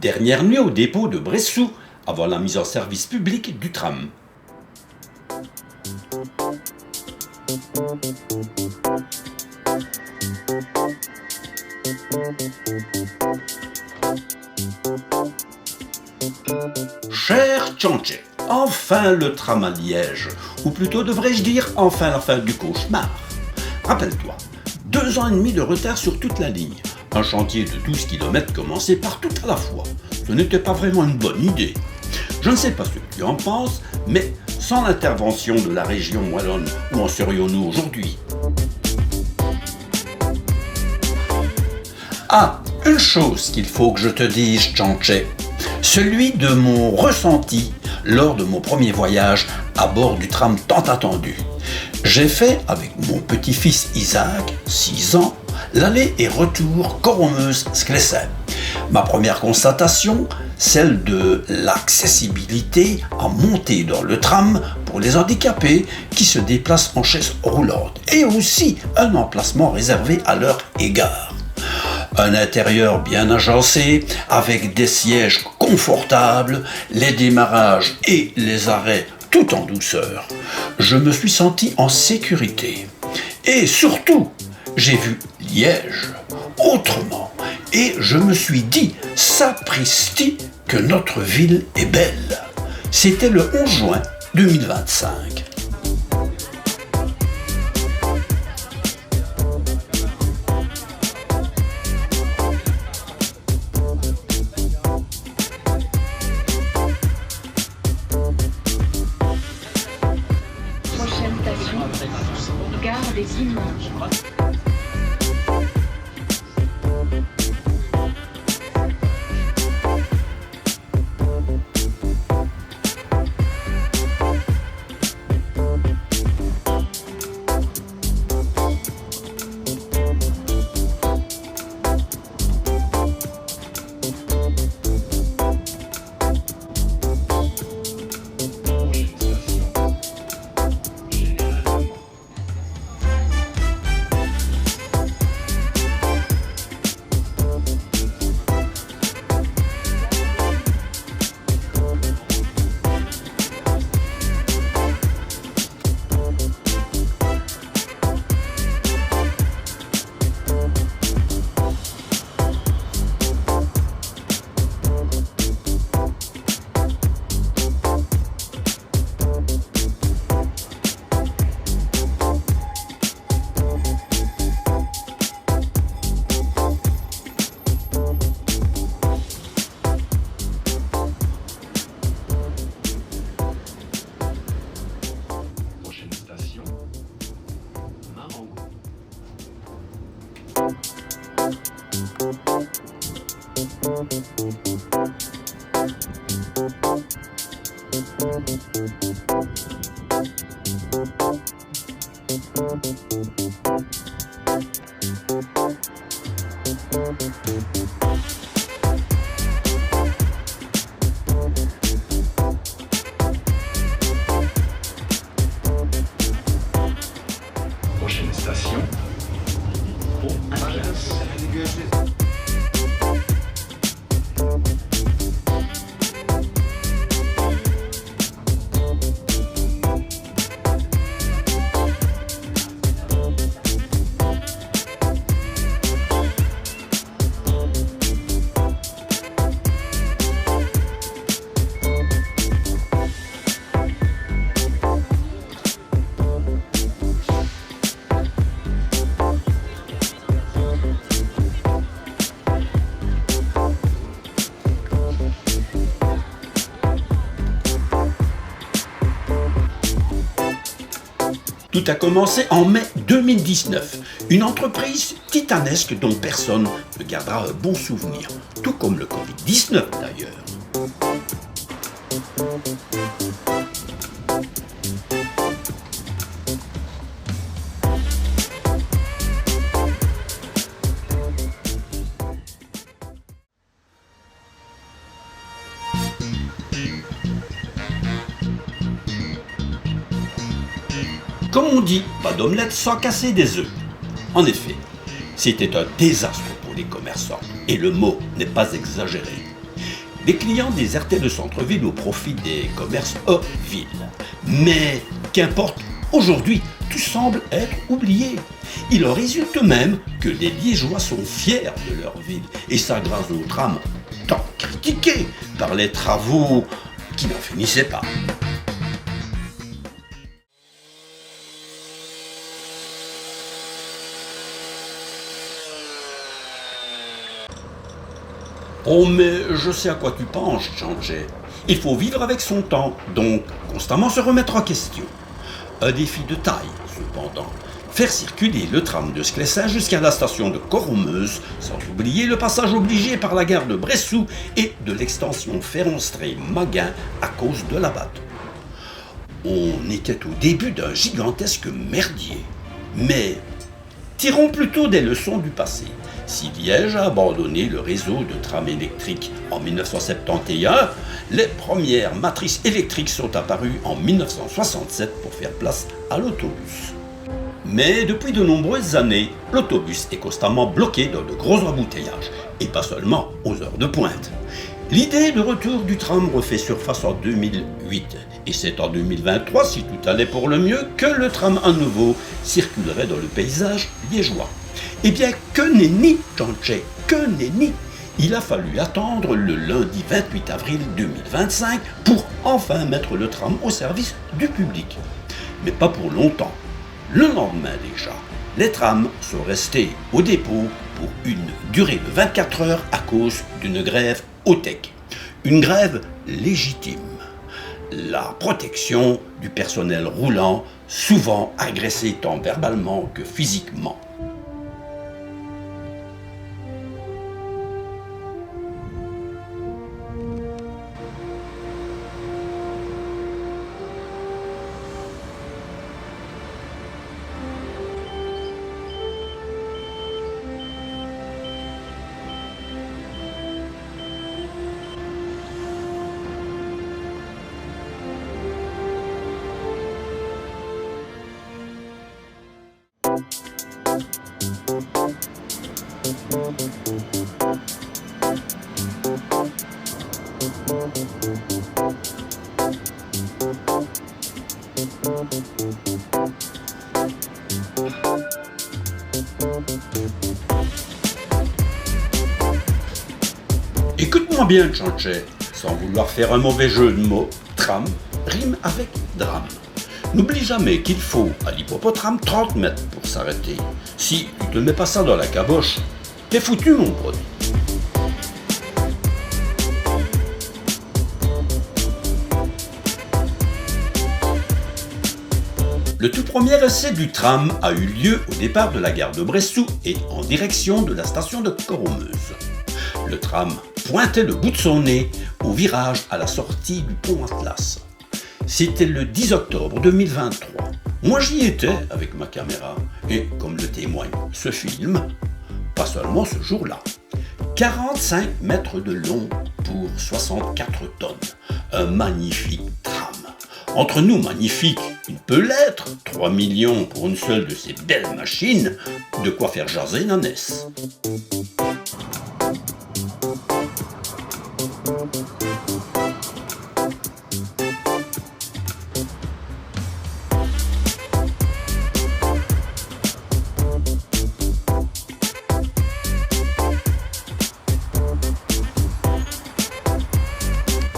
Dernière nuit au dépôt de Bressou, avant la mise en service public du tram. Cher Tchanché, enfin le tram à Liège, ou plutôt devrais-je dire enfin la fin du cauchemar. Rappelle-toi, 2 ans et demi de retard sur toute la ligne, un chantier de 12 km commencé par tout à la fois. Ce n'était pas vraiment une bonne idée. Je ne sais pas ce que tu en penses, mais sans l'intervention de la région wallonne, où en serions-nous aujourd'hui? Ah, une chose qu'il faut que je te dise, Tchanché, celui de mon ressenti lors de mon premier voyage à bord du tram tant attendu. J'ai fait avec mon petit-fils Isaac, 6 ans, l'aller et retour Corommeuse-Sclessin. Ma première constatation, celle de l'accessibilité à monter dans le tram pour les handicapés qui se déplacent en chaise roulante, et aussi un emplacement réservé à leur égard. Un intérieur bien agencé, avec des sièges confortables, les démarrages et les arrêts tout en douceur. Je me suis senti en sécurité. Et surtout, j'ai vu Liège autrement. Et je me suis dit, sapristi, que notre ville est belle. C'était le 11 juin 2025. Prochaine station, gare des Dimanches. Prochaine station, Pont-à-Pias. Tout a commencé en mai 2019, une entreprise titanesque dont personne ne gardera un bon souvenir, tout comme le Covid-19 d'ailleurs. Comme on dit, pas d'omelette sans casser des œufs. En effet, c'était un désastre pour les commerçants, et le mot n'est pas exagéré. Les clients désertaient le centre-ville au profit des commerces hors ville. Mais qu'importe, aujourd'hui, tout semble être oublié. Il en résulte même que les Liégeois sont fiers de leur ville, et ça grâce au tram tant critiqué par les travaux qui n'en finissaient pas. Oh mais je sais à quoi tu penses, Chanchet. Il faut vivre avec son temps, donc constamment se remettre en question. Un défi de taille, cependant. Faire circuler le tram de Sclessin jusqu'à la station de Corromeuse, sans oublier le passage obligé par la gare de Bressou et de l'extension Féronstrée-Maguin à cause de la batte. On était au début d'un gigantesque merdier. Mais tirons plutôt des leçons du passé. Si Liège a abandonné le réseau de trams électriques en 1971, les premières matrices électriques sont apparues en 1967 pour faire place à l'autobus. Mais depuis de nombreuses années, l'autobus est constamment bloqué dans de gros embouteillages, et pas seulement aux heures de pointe. L'idée de retour du tram refait surface en 2008, et c'est en 2023, si tout allait pour le mieux, que le tram à nouveau circulerait dans le paysage liégeois. Eh bien, que nenni, Chanchet, que nenni! Il a fallu attendre le lundi 28 avril 2025 pour enfin mettre le tram au service du public. Mais pas pour longtemps. Le lendemain déjà, les trams sont restés au dépôt pour une durée de 24 heures à cause d'une grève haut-tech. Une grève légitime. La protection du personnel roulant, souvent agressé tant verbalement que physiquement. Écoute-moi bien, Chanchet, sans vouloir faire un mauvais jeu de mots, tram rime avec drame. N'oublie jamais qu'il faut à l'hippopotame 30 mètres pour s'arrêter. Si tu te mets pas ça dans la caboche, t'es foutu, mon pote. Le tout premier essai du tram a eu lieu au départ de la gare de Bressou et en direction de la station de Corromeuse. Le tram pointait le bout de son nez au virage à la sortie du pont Atlas. C'était le 10 octobre 2023. Moi j'y étais avec ma caméra et comme le témoigne ce film, pas seulement ce jour-là. 45 mètres de long pour 64 tonnes. Un magnifique tram. Entre nous, magnifique, il peut l'être. 3 millions pour une seule de ces belles machines, de quoi faire jaser Nanès.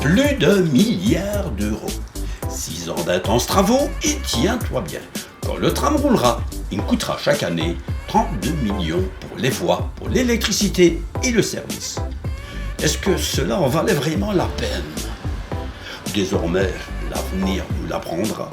Plus d'1 milliard d'euros. 6 ans d'intenses travaux et tiens-toi bien, quand le tram roulera, il coûtera chaque année 32 millions pour les voies, pour l'électricité et le service. Est-ce que cela en valait vraiment la peine? Désormais, l'avenir nous l'apprendra.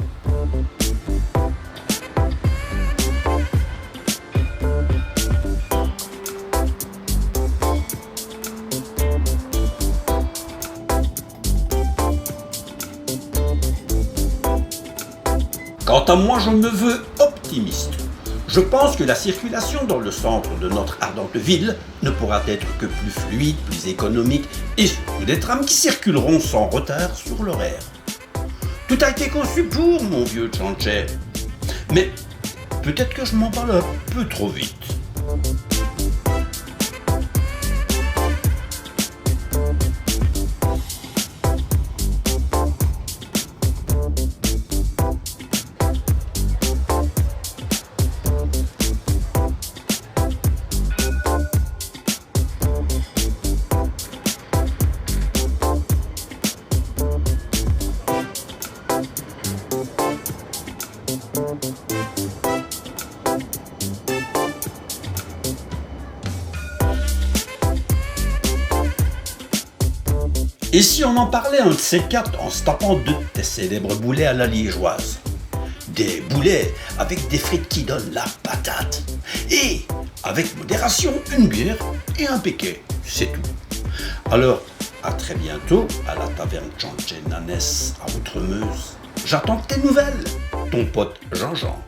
Quant à moi, je me veux optimiste. Je pense que la circulation dans le centre de notre ardente ville ne pourra être que plus fluide, plus économique et surtout des trams qui circuleront sans retard sur l'horaire. Tout a été conçu pour, mon vieux Chanchet. Mais peut-être que je m'en parle un peu trop vite. Et si on en parlait un de ces quatre en se tapant deux de tes célèbres boulets à la liégeoise? Des boulets avec des frites qui donnent la patate. Et, avec modération, une bière et un péquet. C'est tout. Alors, à très bientôt à la taverne Chanche Nanès à Outremeuse. J'attends tes nouvelles. Ton pote Jean-Jean.